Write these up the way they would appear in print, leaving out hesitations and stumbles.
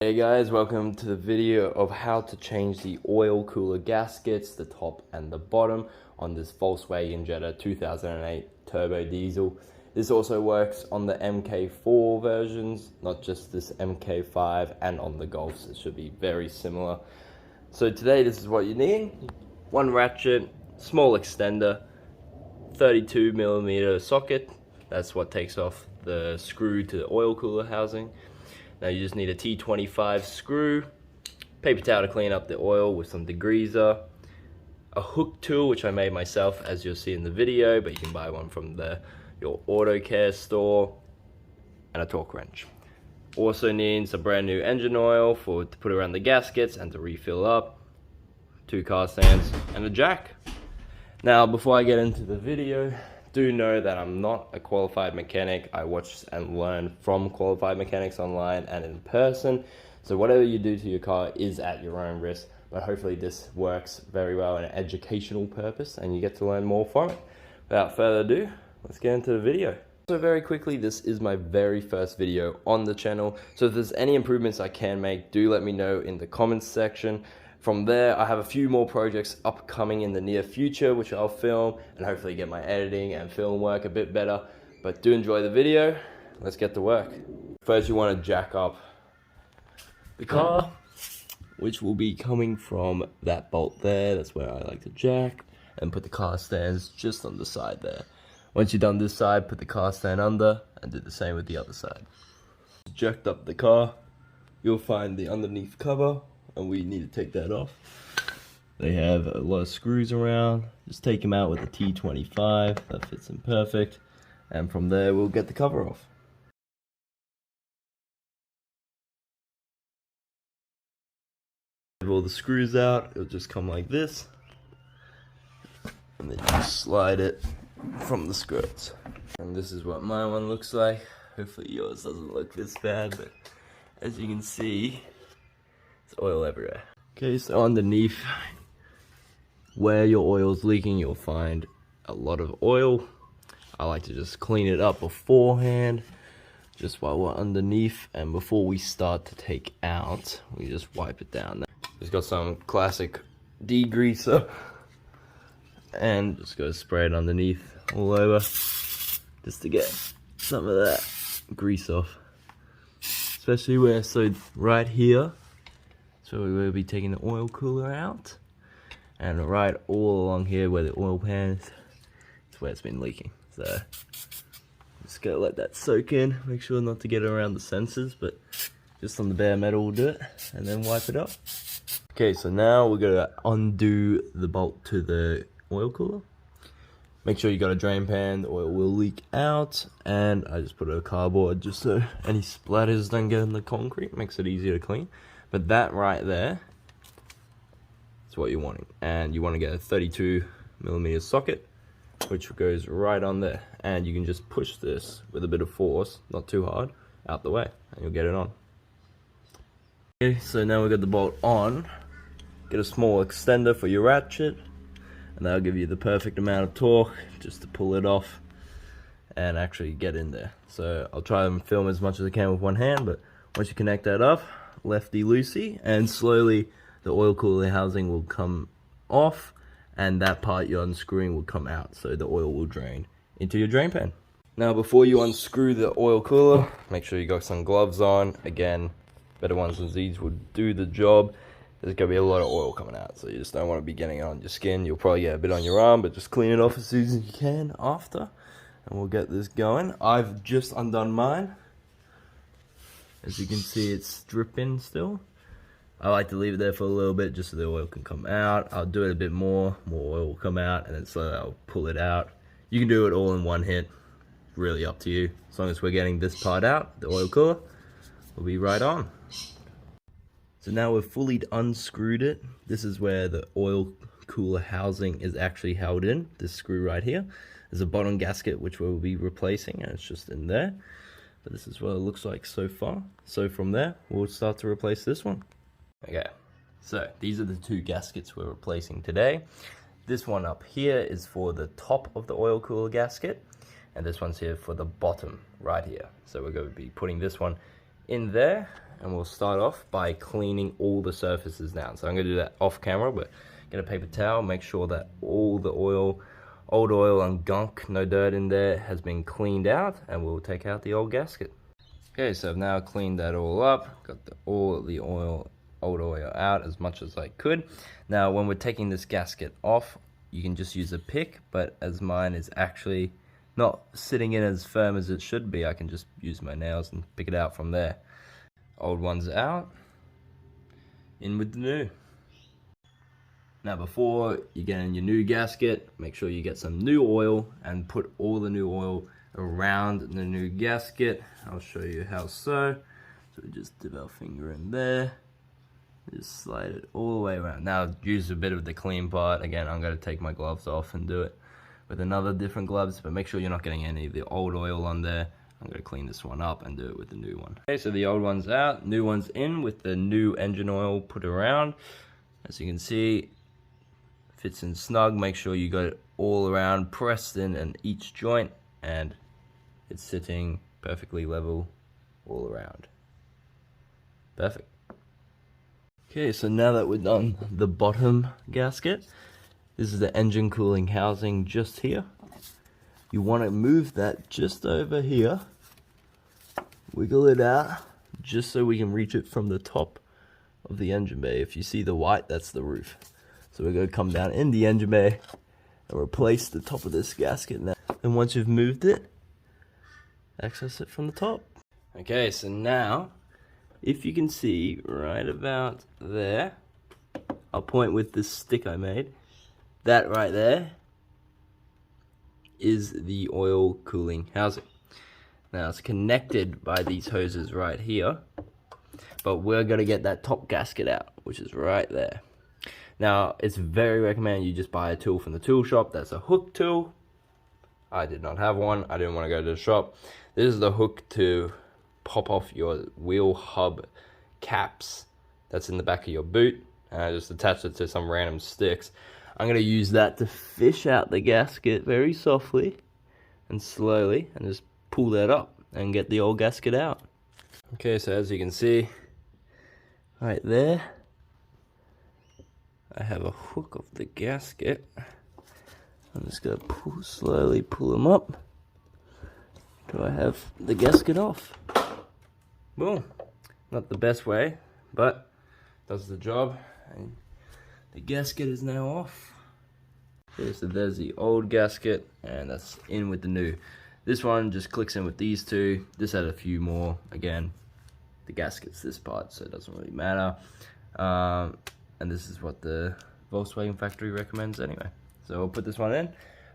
Hey guys, welcome to the video of how to change the oil cooler gaskets, the top and the bottom, on this Volkswagen Jetta 2008 turbo diesel. This also works on the Mk4 versions, not just this Mk5, and on the Golfs. It should be very similar. So today this is what you need. One ratchet, small extender, 32mm socket. That's what takes off the screw to the oil cooler housing. Now you just need a T25 screw, paper towel to clean up the oil with some degreaser, a hook tool which I made myself as you'll see in the video, but you can buy one from your auto care store, and a torque wrench. Also needs a brand new engine oil to put around the gaskets and to refill up, 2 car stands, and a jack. Now before I get into the video, do know that I'm not a qualified mechanic. I watch and learn from qualified mechanics online and in person. So whatever you do to your car is at your own risk. But hopefully this works very well in an educational purpose and you get to learn more from it. Without further ado, let's get into the video. So very quickly, this is my very first video on the channel. So if there's any improvements I can make, do let me know in the comments section. From there, I have a few more projects upcoming in the near future, which I'll film and hopefully get my editing and film work a bit better. But do enjoy the video. Let's get to work. First, you want to jack up the car, which will be coming from that bolt there. That's where I like to jack, and put the car stands just on the side there. Once you've done this side, put the car stand under and do the same with the other side. Jacked up the car, you'll find the underneath cover, and we need to take that off. They have a lot of screws around. Just take them out with a T25. That fits in perfect. And from there, we'll get the cover off. With all the screws out, it'll just come like this. And then you just slide it from the skirts. And this is what my one looks like. Hopefully yours doesn't look this bad, but as you can see, there's oil everywhere. Okay, so underneath where your oil's leaking, you'll find a lot of oil. I like to just clean it up beforehand, just while we're underneath, and before we start to take out, we just wipe it down. Just got some classic degreaser, and just go spray it underneath all over, just to get some of that grease off. Especially where, so right here, so we will be taking the oil cooler out, and right all along here where the oil pan is where it's been leaking. So just gotta let that soak in. Make sure not to get it around the sensors, but just on the bare metal we'll do it, and then wipe it up. Okay, so now we're gonna undo the bolt to the oil cooler. Make sure you got a drain pan, the oil will leak out, and I just put a cardboard just so any splatters don't get in the concrete, makes it easier to clean. But that right there is what you're wanting. And you want to get a 32mm socket, which goes right on there. And you can just push this with a bit of force, not too hard, out the way, and you'll get it on. Okay, so now we've got the bolt on. Get a small extender for your ratchet, and that'll give you the perfect amount of torque just to pull it off and actually get in there. So I'll try and film as much as I can with one hand, but once you connect that up, lefty loosey, and slowly the oil cooler housing will come off, and that part you're unscrewing will come out, so the oil will drain into your drain pan. Now before you unscrew the oil cooler, make sure you got some gloves on. Again, better ones than these will do the job. There's gonna be a lot of oil coming out, so you just don't want to be getting it on your skin. You'll probably get a bit on your arm, but just clean it off as soon as you can after, and we'll get this going. I've just undone mine. As you can see, it's dripping still. I like to leave it there for a little bit just so the oil can come out. I'll do it a bit more oil will come out, and then slowly I'll pull it out. You can do it all in one hit, really up to you. As long as we're getting this part out, the oil cooler will be right on. So now we've fully unscrewed it. This is where the oil cooler housing is actually held in, this screw right here. There's a bottom gasket which we'll be replacing, and it's just in there. But this is what it looks like so far. So from there, we'll start to replace this one. Okay, so these are the 2 gaskets we're replacing today. This one up here is for the top of the oil cooler gasket, and this one's here for the bottom right here. So we're going to be putting this one in there, and we'll start off by cleaning all the surfaces down. So I'm going to do that off camera, but get a paper towel, make sure that all the oil, old oil and gunk, no dirt in there, has been cleaned out, and we'll take out the old gasket. Okay, so I've now cleaned that all up, got all the old oil out as much as I could. Now when we're taking this gasket off, you can just use a pick, but as mine is actually not sitting in as firm as it should be, I can just use my nails and pick it out from there. Old one's out, in with the new. Now before you get in your new gasket, make sure you get some new oil and put all the new oil around the new gasket. I'll show you how so. So we just dip our finger in there, just slide it all the way around. Now use a bit of the clean part. Again, I'm going to take my gloves off and do it with another different gloves, but make sure you're not getting any of the old oil on there. I'm going to clean this one up and do it with the new one. Okay, so the old one's out, new one's in with the new engine oil put around. As you can see, fits in snug. Make sure you got it all around, pressed in each joint, and it's sitting perfectly level all around. Perfect. Okay, so now that we're done the bottom gasket, this is the engine cooling housing just here. You want to move that just over here, wiggle it out, just so we can reach it from the top of the engine bay. If you see the white, that's the roof. So we're going to come down in the engine bay and replace the top of this gasket now. And once you've moved it, access it from the top. Okay, so now, if you can see right about there, I'll point with this stick I made. That right there is the oil cooling housing. Now it's connected by these hoses right here, but we're going to get that top gasket out, which is right there. Now it's very recommended you just buy a tool from the tool shop. That's a hook tool. I did not have one. I didn't want to go to the shop. This is the hook to pop off your wheel hub caps that's in the back of your boot, and I just attached it to some random sticks. I'm going to use that to fish out the gasket very softly and slowly, and just pull that up and get the old gasket out. Okay, so as you can see right there, I have a hook of the gasket. I'm just going to slowly pull them up till I have the gasket off. Boom. Not the best way, but does the job. And the gasket is now off. Okay, so there's the old gasket, and that's in with the new. This one just clicks in with these two. This had a few more. Again, the gasket's this part, so it doesn't really matter. And this is what the Volkswagen factory recommends anyway. So we'll put this one in.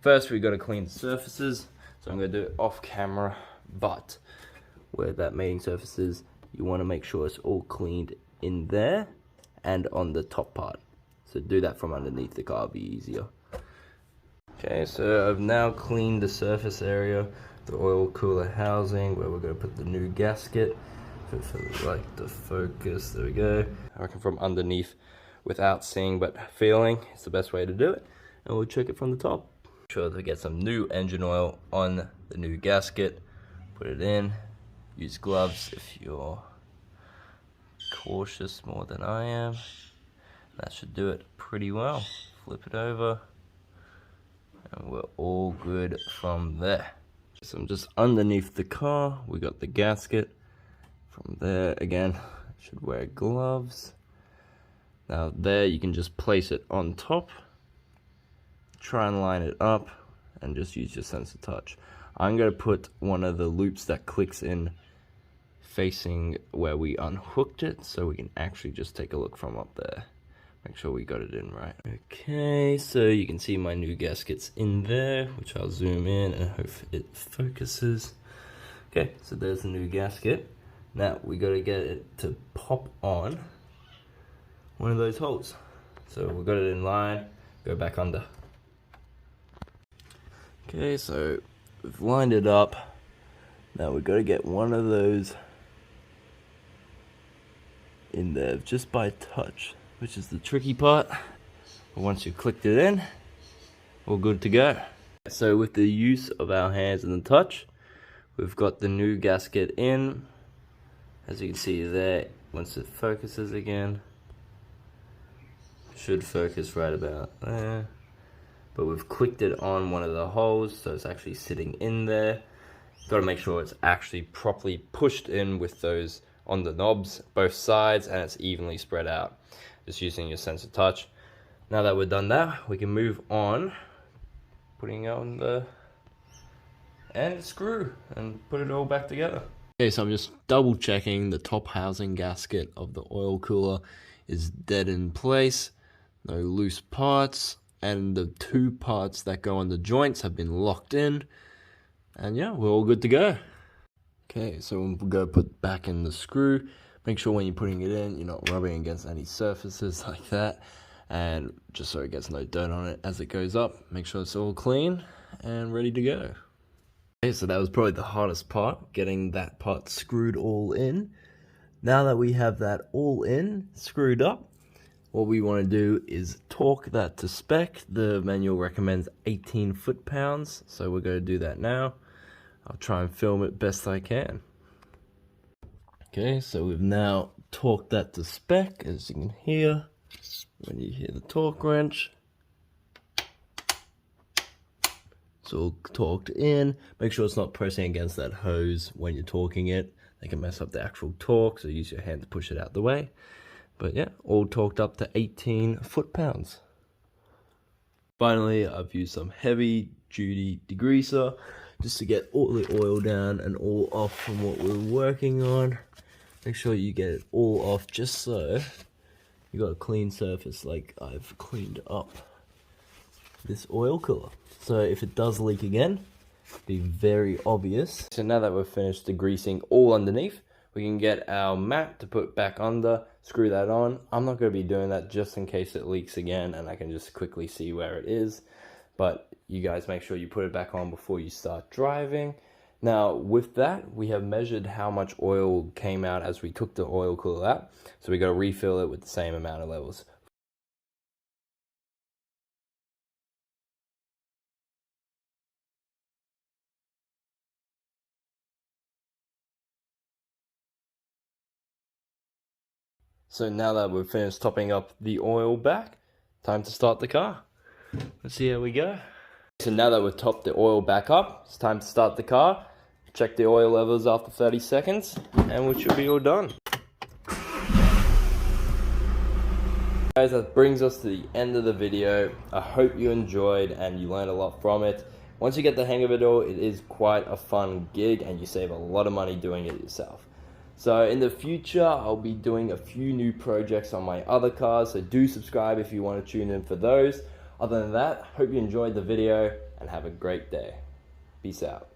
First, we've got to clean the surfaces. So I'm going to do it off camera, but where that mating surface is, you want to make sure it's all cleaned in there and on the top part. So do that from underneath the car, it'll be easier. Okay, so I've now cleaned the surface area, the oil cooler housing, where we're going to put the new gasket. For like the focus, there we go. I reckon from underneath, without seeing but feeling, it's the best way to do it. And we'll check it from the top. Make sure to get some new engine oil on the new gasket. Put it in. Use gloves if you're cautious more than I am. That should do it pretty well. Flip it over, and we're all good from there. So I'm just underneath the car. We got the gasket. From there, again, should wear gloves. Now there, you can just place it on top. Try and line it up, and just use your sense of touch. I'm going to put one of the loops that clicks in facing where we unhooked it, so we can actually just take a look from up there. Make sure we got it in right. Okay, so you can see my new gaskets in there, which I'll zoom in and hope it focuses. Okay, so there's the new gasket. Now we got to get it to pop on one of those holes. So we got it in line, go back under. Okay, so we've lined it up. Now we've got to get one of those in there just by touch, which is the tricky part. But once you've clicked it in, we're good to go. So with the use of our hands and the touch, we've got the new gasket in. As you can see there, once it focuses again, should focus right about there. But we've clicked it on one of the holes, so it's actually sitting in there. Got to make sure it's actually properly pushed in with those on the knobs, both sides, and it's evenly spread out. Just using your sense of touch. Now that we've done that, we can move on, putting on the end screw and put it all back together. Okay, so I'm just double checking the top housing gasket of the oil cooler is dead in place. No loose parts, and the two parts that go on the joints have been locked in, and yeah, we're all good to go. Okay, so we'll go put back in the screw. Make sure when you're putting it in, you're not rubbing against any surfaces like that, and just so it gets no dirt on it as it goes up. Make sure it's all clean and ready to go. Okay, so that was probably the hardest part, getting that part screwed all in. Now that we have that all in, screwed up, what we want to do is torque that to spec. The manual recommends 18 foot-pounds, so we're going to do that now. I'll try and film it best I can. Okay, so we've now torqued that to spec, as you can hear when you hear the torque wrench. It's all torqued in. Make sure it's not pressing against that hose when you're torquing it. They can mess up the actual torque, so use your hand to push it out the way. But yeah, all torqued up to 18 foot-pounds. Finally, I've used some heavy-duty degreaser just to get all the oil down and all off from what we're working on. Make sure you get it all off just so you got a clean surface like I've cleaned up this oil cooler. So if it does leak again, be very obvious. So now that we've finished degreasing all underneath, we can get our mat to put back under, screw that on. I'm not going to be doing that just in case it leaks again and I can just quickly see where it is. But you guys make sure you put it back on before you start driving. Now with that, we have measured how much oil came out as we took the oil cooler out. So we got to refill it with the same amount of levels. So now that we've finished topping up the oil back, time to start the car. Let's see how we go. So now that we've topped the oil back up, it's time to start the car. Check the oil levels after 30 seconds, and we should be all done. Guys, that brings us to the end of the video. I hope you enjoyed and you learned a lot from it. Once you get the hang of it all, it is quite a fun gig and you save a lot of money doing it yourself. So in the future, I'll be doing a few new projects on my other cars, so do subscribe if you want to tune in for those. Other than that, hope you enjoyed the video and have a great day. Peace out.